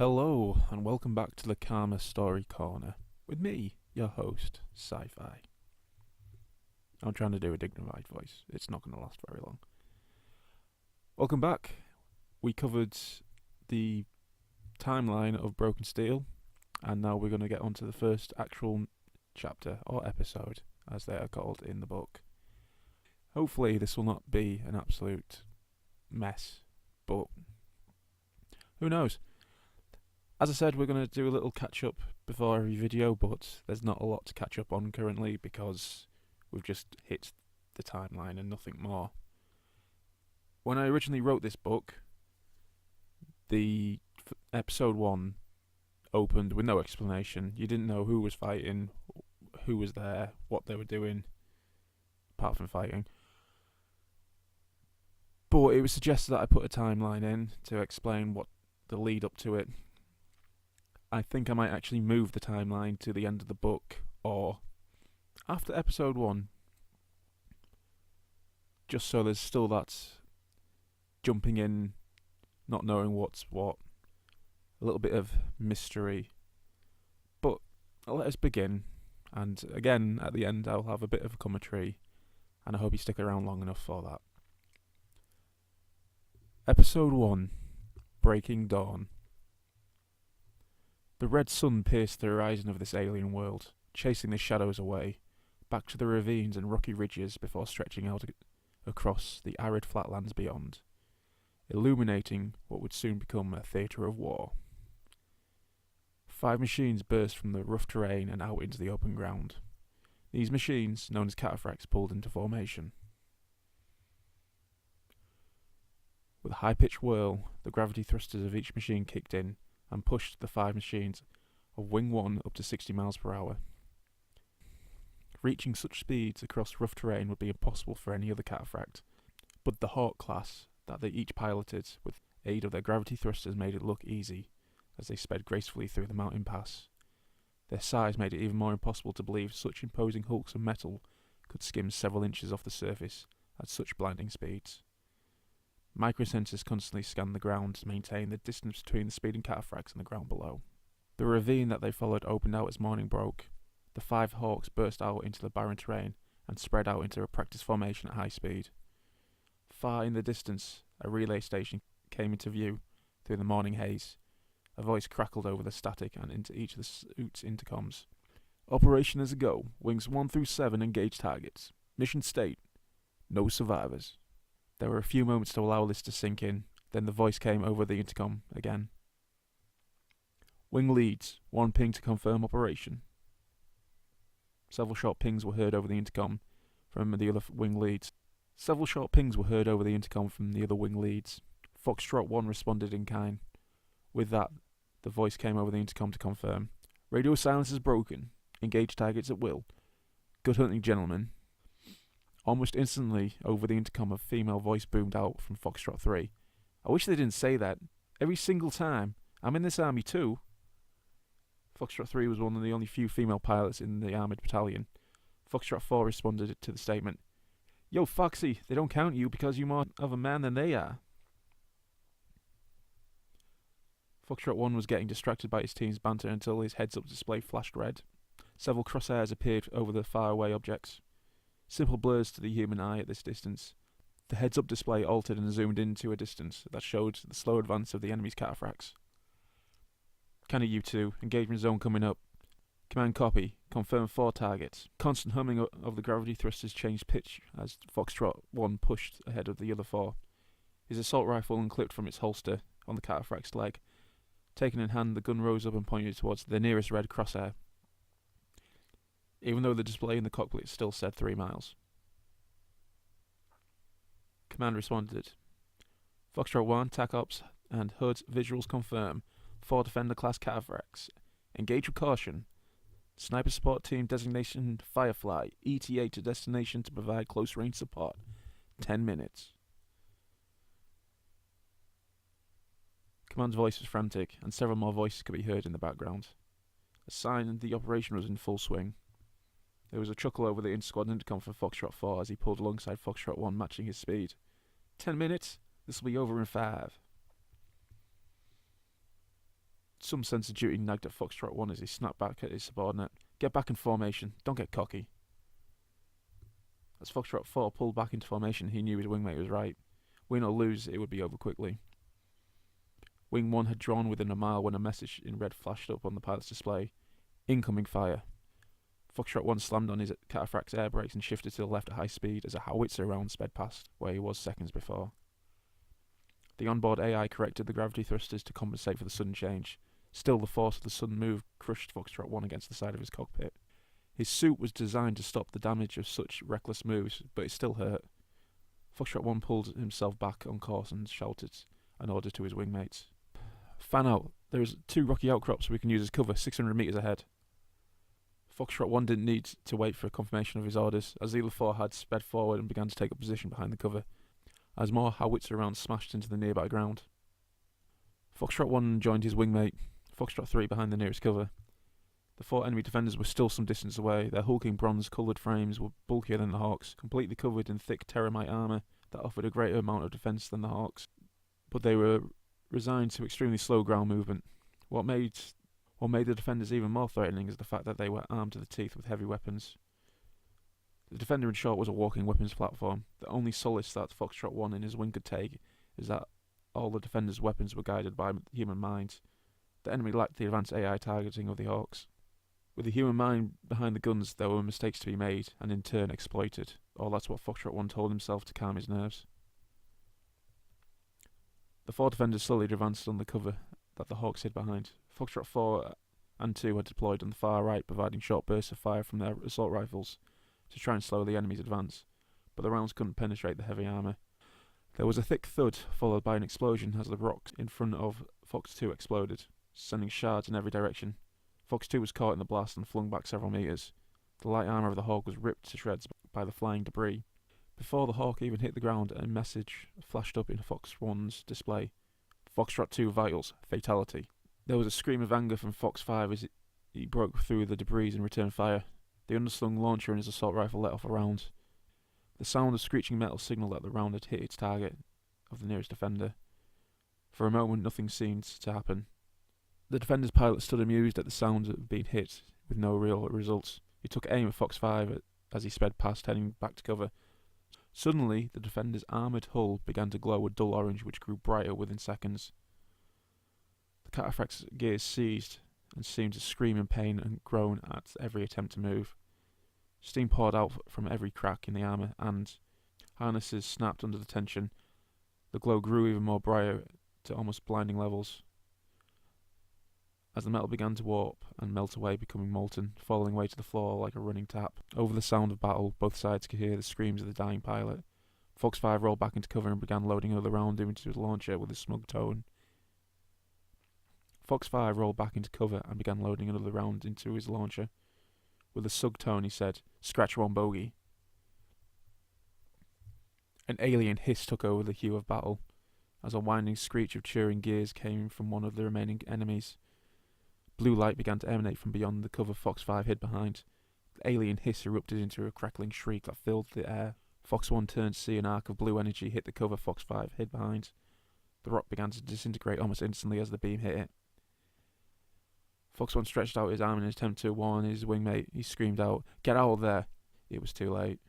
Hello, and welcome back to the Karma Story Corner with me, your host, SiFi. I'm trying to do a dignified voice, it's not going to last very long. Welcome back. We covered the timeline of Broken Steel, and now we're going to get on to the first actual chapter, or episode, as they are called in the book. Hopefully, this will not be an absolute mess, but who knows? As I said, we're going to do a little catch-up before every video, but there's not a lot to catch up on currently because we've just hit the timeline and nothing more. When I originally wrote this book, the episode 1 opened with no explanation. You didn't know who was fighting, who was there, what they were doing, apart from fighting. But it was suggested that I put a timeline in to explain what the lead up to it. I think I might actually move the timeline to the end of the book or after episode 1, just so there's still that jumping in, not knowing what's what, a little bit of mystery. But let us begin, and again at the end I'll have a bit of a commentary, and I hope you stick around long enough for that. Episode 1, Breaking Dawn. The red sun pierced the horizon of this alien world, chasing the shadows away, back to the ravines and rocky ridges before stretching out across the arid flatlands beyond, illuminating what would soon become a theatre of war. 5 machines burst from the rough terrain and out into the open ground. These machines, known as cataphracts, pulled into formation. With a high-pitched whirl, the gravity thrusters of each machine kicked in and pushed the 5 machines of Wing 1 up to 60 miles per hour. Reaching such speeds across rough terrain would be impossible for any other cataphract, but the Hawk class that they each piloted with aid of their gravity thrusters made it look easy as they sped gracefully through the mountain pass. Their size made it even more impossible to believe such imposing hulks of metal could skim several inches off the surface at such blinding speeds. Microsensors constantly scanned the ground to maintain the distance between the speeding cataphracts and the ground below. The ravine that they followed opened out as morning broke. The 5 Hawks burst out into the barren terrain and spread out into a practice formation at high speed. Far in the distance, a relay station came into view through the morning haze. A voice crackled over the static and into each of the suit's intercoms. Operation is a go. Wings 1 through 7 engage targets. Mission state: no survivors. There were a few moments to allow this to sink in, then the voice came over the intercom again. Wing leads, 1 ping to confirm operation. Several short pings were heard over the intercom from the other wing leads. Foxtrot 1 responded in kind. With that, the voice came over the intercom to confirm. Radio silence is broken. Engage targets at will. Good hunting, gentlemen. Almost instantly, over the intercom, a female voice boomed out from Foxtrot 3. I wish they didn't say that. Every single time. I'm in this army too. Foxtrot 3 was one of the only few female pilots in the armoured battalion. Foxtrot 4 responded to the statement. Yo, Foxy, they don't count you because you're more of a man than they are. Foxtrot 1 was getting distracted by his team's banter until his heads-up display flashed red. Several crosshairs appeared over the faraway objects. Simple blurs to the human eye at this distance. The heads-up display altered and zoomed into a distance that showed the slow advance of the enemy's cataphracts. Canny you 2, engagement zone coming up. Command copy, confirm 4 targets. Constant humming of the gravity thrusters changed pitch as Foxtrot 1 pushed ahead of the other 4. His assault rifle unclipped from its holster on the cataphract's leg. Taken in hand, the gun rose up and pointed towards the nearest red crosshair, even though the display in the cockpit still said 3 miles. Command responded. Foxtrot 1, TAC Ops, and HUD visuals confirm. 4 Defender-class cataphracts. Engage with caution. Sniper support team designation Firefly. ETA to destination to provide close-range support. 10 minutes. Command's voice was frantic, and several more voices could be heard in the background. A sign the operation was in full swing. There was a chuckle over the in-squad intercom from Foxtrot 4 as he pulled alongside Foxtrot 1, matching his speed. 10 minutes? This will be over in 5. Some sense of duty nagged at Foxtrot 1 as he snapped back at his subordinate. Get back in formation, don't get cocky. As Foxtrot 4 pulled back into formation, he knew his wingmate was right. Win or lose, it would be over quickly. Wing 1 had drawn within a mile when a message in red flashed up on the pilot's display. Incoming fire. Foxtrot 1 slammed on his cataphract's air brakes and shifted to the left at high speed as a howitzer round sped past where he was seconds before. The onboard AI corrected the gravity thrusters to compensate for the sudden change. Still, the force of the sudden move crushed Foxtrot 1 against the side of his cockpit. His suit was designed to stop the damage of such reckless moves, but it still hurt. Foxtrot 1 pulled himself back on course and shouted an order to his wingmates. Fan out. There is 2 rocky outcrops we can use as cover 600 metres ahead. Foxtrot 1 didn't need to wait for a confirmation of his orders, as Leela 4 had sped forward and began to take up position behind the cover, as more howitzer rounds smashed into the nearby ground. Foxtrot 1 joined his wingmate, Foxtrot 3 behind the nearest cover. The 4 enemy defenders were still some distance away. Their hulking bronze-coloured frames were bulkier than the Hawks, completely covered in thick Terramite armour that offered a greater amount of defence than the Hawks, but they were resigned to extremely slow ground movement. What made the defenders even more threatening is the fact that they were armed to the teeth with heavy weapons. The defender, in short, was a walking weapons platform. The only solace that Foxtrot 1 and his wing could take is that all the defenders' weapons were guided by human minds. The enemy lacked the advanced AI targeting of the Hawks. With the human mind behind the guns, there were mistakes to be made, and in turn exploited. Or that's what Foxtrot 1 told himself to calm his nerves. The 4 defenders slowly advanced on the cover that the Hawks hid behind. Foxtrot 4 and 2 had deployed on the far right, providing short bursts of fire from their assault rifles to try and slow the enemy's advance, but the rounds couldn't penetrate the heavy armour. There was a thick thud, followed by an explosion as the rocks in front of Fox 2 exploded, sending shards in every direction. Fox 2 was caught in the blast and flung back several metres. The light armour of the Hawk was ripped to shreds by the flying debris. Before the Hawk even hit the ground, a message flashed up in Fox 1's display. Foxtrot 2 vitals, fatality. There was a scream of anger from Fox 5 as he broke through the debris and returned fire. The underslung launcher in his assault rifle let off a round. The sound of screeching metal signalled that the round had hit its target of the nearest defender. For a moment nothing seemed to happen. The defender's pilot stood amused at the sound of being hit, with no real results. He took aim at Fox 5 as he sped past, heading back to cover. Suddenly, the defender's armoured hull began to glow a dull orange which grew brighter within seconds. The cataphract's gears seized and seemed to scream in pain and groan at every attempt to move. Steam poured out from every crack in the armour, and harnesses snapped under the tension. The glow grew even more brighter to almost blinding levels, as the metal began to warp and melt away, becoming molten, falling away to the floor like a running tap. Over the sound of battle, both sides could hear the screams of the dying pilot. Fox 5 rolled back into cover and began loading another round into his launcher with a smug tone. Fox 5 rolled back into cover and began loading another round into his launcher. With a smug tone he said, "Scratch one bogey." An alien hiss took over the hue of battle, as a whining screech of churring gears came from one of the remaining enemies. Blue light began to emanate from beyond the cover Fox 5 hid behind. The alien hiss erupted into a crackling shriek that filled the air. Fox 1 turned to see an arc of blue energy hit the cover Fox 5 hid behind. The rock began to disintegrate almost instantly as the beam hit it. Fox 1 stretched out his arm in an attempt to warn his wingmate. He screamed out, "Get out of there!" It was too late.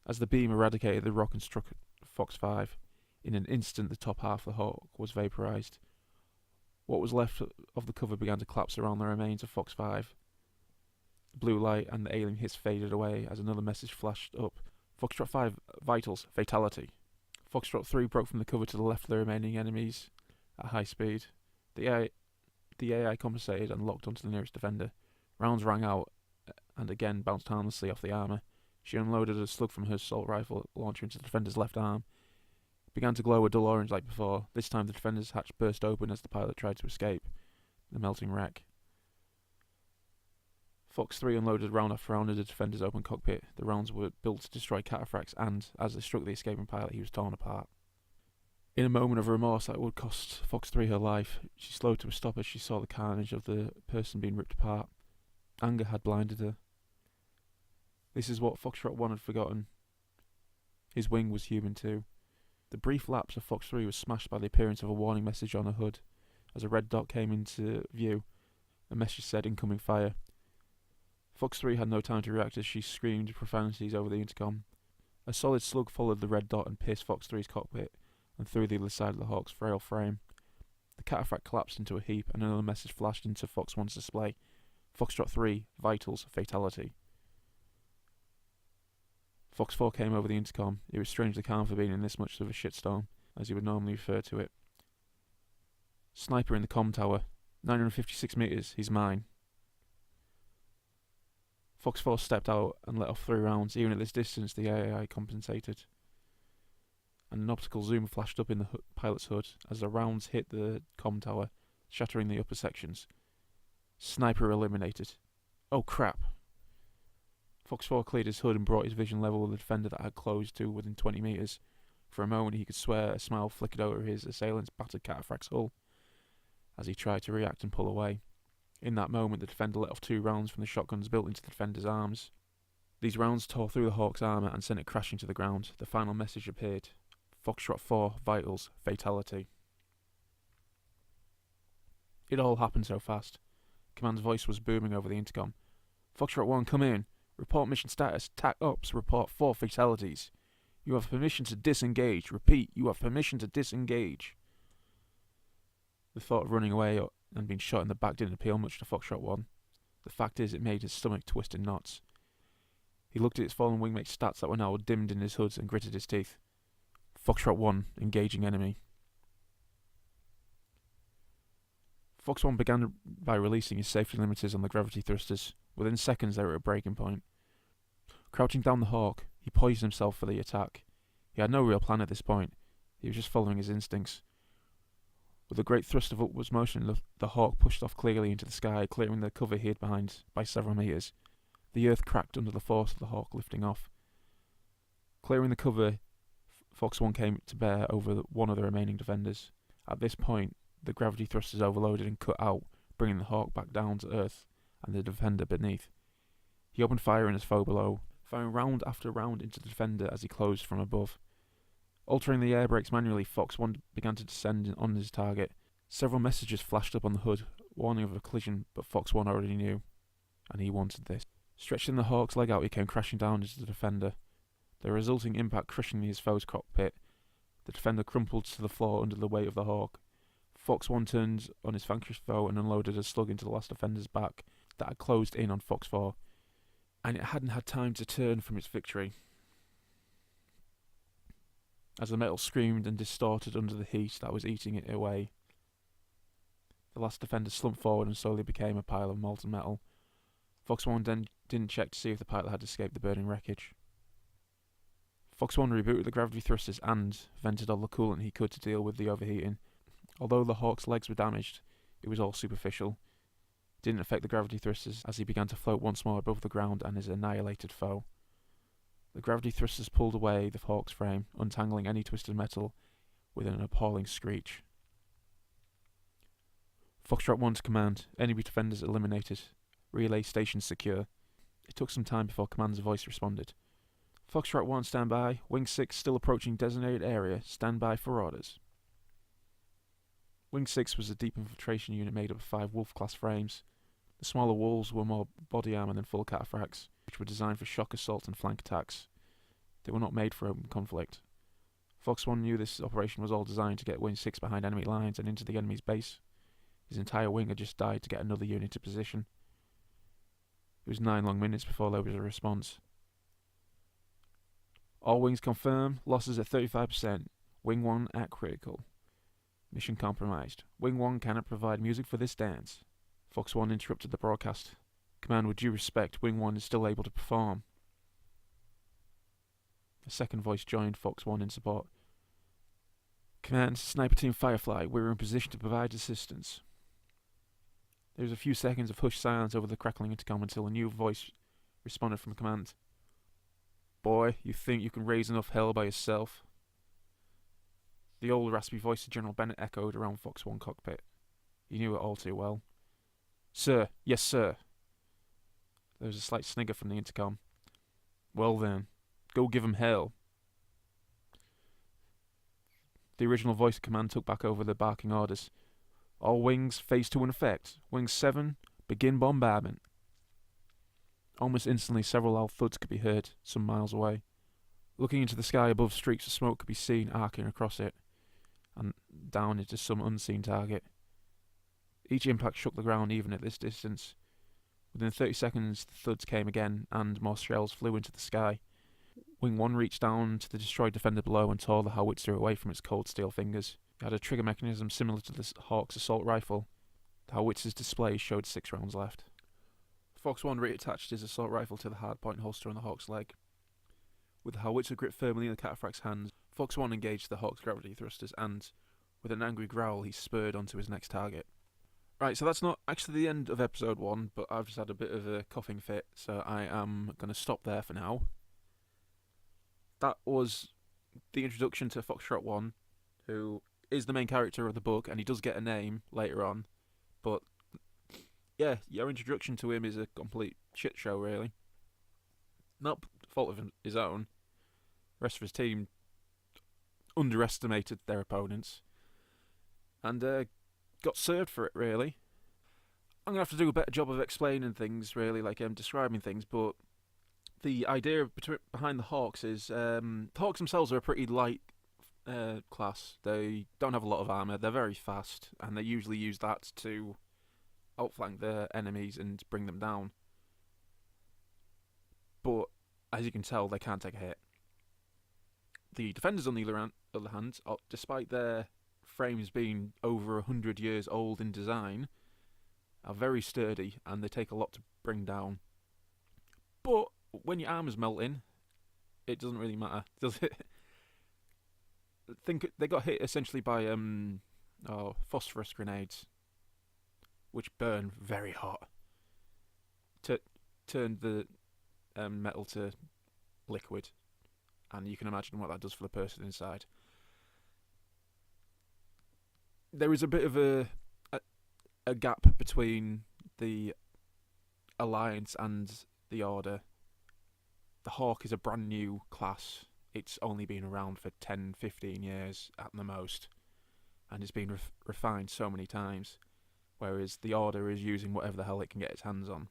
As the beam eradicated the rock and struck Fox 5, in an instant the top half of the Hawk was vaporised. What was left of the cover began to collapse around the remains of Fox 5. The blue light and the alien hiss faded away as another message flashed up. Foxtrot 5, vitals, fatality. Foxtrot 3 broke from the cover to the left of the remaining enemies at high speed. The AI compensated and locked onto the nearest defender. Rounds rang out and again bounced harmlessly off the armour. She unloaded a slug from her assault rifle launcher into the defender's left arm. It began to glow a dull orange like before. This time the defender's hatch burst open as the pilot tried to escape the melting wreck. Fox 3 unloaded round after round into the defender's open cockpit. The rounds were built to destroy cataphracts and, as they struck the escaping pilot, he was torn apart. In a moment of remorse that would cost Fox 3 her life, she slowed to a stop as she saw the carnage of the person being ripped apart. Anger had blinded her. This is what Foxtrot 1 had forgotten. His wing was human too. The brief lapse of Fox 3 was smashed by the appearance of a warning message on her hood. As a red dot came into view, a message said incoming fire. Fox 3 had no time to react as she screamed profanities over the intercom. A solid slug followed the red dot and pierced Fox 3's cockpit and through the other side of the Hawk's frail frame. The cataphract collapsed into a heap and another message flashed into Fox 1's display. Foxtrot 3, vitals, fatality. Fox 4 came over the intercom. It was strangely calm for being in this much of a shitstorm, as he would normally refer to it. Sniper in the comm tower. 956 metres, he's mine. Fox 4 stepped out and let off 3 rounds. Even at this distance, the AI compensated. And an optical zoom flashed up in the pilot's hood as the rounds hit the comm tower, shattering the upper sections. Sniper eliminated. Oh crap. Fox 4 cleared his hood and brought his vision level with the defender that had closed to within 20 metres. For a moment he could swear a smile flickered over his assailant's battered cataphract's hull as he tried to react and pull away. In that moment, the defender let off 2 rounds from the shotguns built into the defender's arms. These rounds tore through the Hawk's armour and sent it crashing to the ground. The final message appeared. Foxtrot 4, vitals, fatality. It all happened so fast. Command's voice was booming over the intercom. Foxtrot 1, come in. Report mission status. TAC Ops report 4 fatalities. You have permission to disengage. Repeat, you have permission to disengage. The thought of running away and being shot in the back didn't appeal much to Foxtrot 1. The fact is, it made his stomach twist in knots. He looked at his fallen wingmate's stats that were now dimmed in his hoods and gritted his teeth. Foxtrot 1, engaging enemy. Fox 1 began by releasing his safety limiters on the gravity thrusters. Within seconds they were at breaking point. Crouching down the Hawk, he poised himself for the attack. He had no real plan at this point. He was just following his instincts. With a great thrust of upwards motion, the Hawk pushed off clearly into the sky, clearing the cover he hid behind by several metres. The earth cracked under the force of the Hawk lifting off. Clearing the cover, Fox 1 came to bear over one of the remaining defenders. At this point, the gravity thrusters overloaded and cut out, bringing the Hawk back down to earth and the defender beneath. He opened fire on his foe below, firing round after round into the defender as he closed from above. Altering the air brakes manually, Fox 1 began to descend on his target. Several messages flashed up on the hood, warning of a collision, but Fox 1 already knew, and he wanted this. Stretching the Hawk's leg out, he came crashing down into the defender. The resulting impact crushing his foe's cockpit. The defender crumpled to the floor under the weight of the Hawk. Fox 1 turned on his vanquished foe and unloaded a slug into the last defender's back that had closed in on Fox 4, and it hadn't had time to turn from its victory. As the metal screamed and distorted under the heat that was eating it away, the last defender slumped forward and slowly became a pile of molten metal. Fox 1 then didn't check to see if the pilot had escaped the burning wreckage. Fox 1 rebooted the gravity thrusters and vented all the coolant he could to deal with the overheating. Although the Hawk's legs were damaged, it was all superficial. It didn't affect the gravity thrusters as he began to float once more above the ground and his annihilated foe. The gravity thrusters pulled away the Hawk's frame, untangling any twisted metal with an appalling screech. Foxtrot 1 to command. Enemy defenders eliminated. Relay station secure. It took some time before command's voice responded. Foxtrot 1 stand by. Wing 6 still approaching designated area. Stand by for orders. Wing 6 was a deep infiltration unit made up of 5 Wolf-class frames. The smaller walls were more body armour than full cataphracts, which were designed for shock assault and flank attacks. They were not made for open conflict. Fox 1 knew this operation was all designed to get Wing 6 behind enemy lines and into the enemy's base. His entire wing had just died to get another unit to position. It was 9 long minutes before there was a response. All wings confirmed. Losses at 35%. Wing 1 at critical. Mission compromised. Wing 1 cannot provide music for this dance. Fox 1 interrupted the broadcast. Command, with due respect, Wing 1 is still able to perform. A second voice joined Fox 1 in support. Command, Sniper Team Firefly, we're in position to provide assistance. There was a few seconds of hushed silence over the crackling intercom until a new voice responded from command. Boy, you think you can raise enough hell by yourself? The old raspy voice of General Bennett echoed around Fox 1 cockpit. He knew it all too well. Sir, yes sir. There was a slight snigger from the intercom. Well then, go give 'em hell. The original voice of command took back over the barking orders. All wings, phase 2 in effect. Wings 7, begin bombardment. Almost instantly, several loud thuds could be heard some miles away. Looking into the sky above, streaks of smoke could be seen arcing across it, and down into some unseen target. Each impact shook the ground even at this distance. Within 30 seconds, the thuds came again, and more shells flew into the sky. Wing 1 reached down to the destroyed defender below and tore the howitzer away from its cold steel fingers. It had a trigger mechanism similar to the Hawk's assault rifle. The howitzer's display showed 6 rounds left. Fox 1 reattached his assault rifle to the hardpoint holster on the Hawk's leg. With the howitzer gripped firmly in the cataphract's hands, Fox 1 engaged the Hawk's gravity thrusters and, with an angry growl, he spurred onto his next target. Right, so that's not actually the end of episode 1, but I've just had a bit of a coughing fit, so I am going to stop there for now. That was the introduction to Foxtrot 1, who is the main character of the book, and he does get a name later on, but yeah, your introduction to him is a complete shit show, really. Not fault of his own. The rest of his team underestimated their opponents, and got served for it, really. I'm going to have to do a better job of explaining things, really, like describing things, but the idea behind the Hawks is the Hawks themselves are a pretty light class. They don't have a lot of armour, they're very fast, and they usually use that to outflank their enemies and bring them down. But, as you can tell, they can't take a hit. The defenders, on the other hand, despite their frames being over 100 years old in design, are very sturdy and they take a lot to bring down. But when your armor's melting, it doesn't really matter, does it? Think they got hit essentially by phosphorus grenades, which burn very hot. Turn the metal to liquid, and you can imagine what that does for the person inside. There is a bit of a gap between the Alliance and the Order. The Hawk is a brand new class. It's only been around for 10, 15 years at the most, and it's been refined so many times, whereas the Order is using whatever the hell it can get its hands on.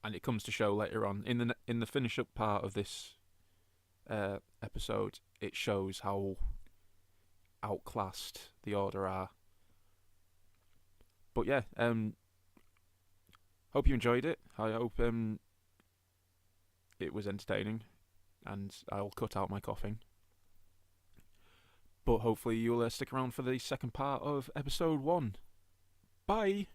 And it comes to show later on in the finish up part of this episode. It shows how outclassed the Order are. But yeah, hope you enjoyed it. I hope it was entertaining, and I'll cut out my coughing. But hopefully you'll stick around for the second part of episode 1. Bye!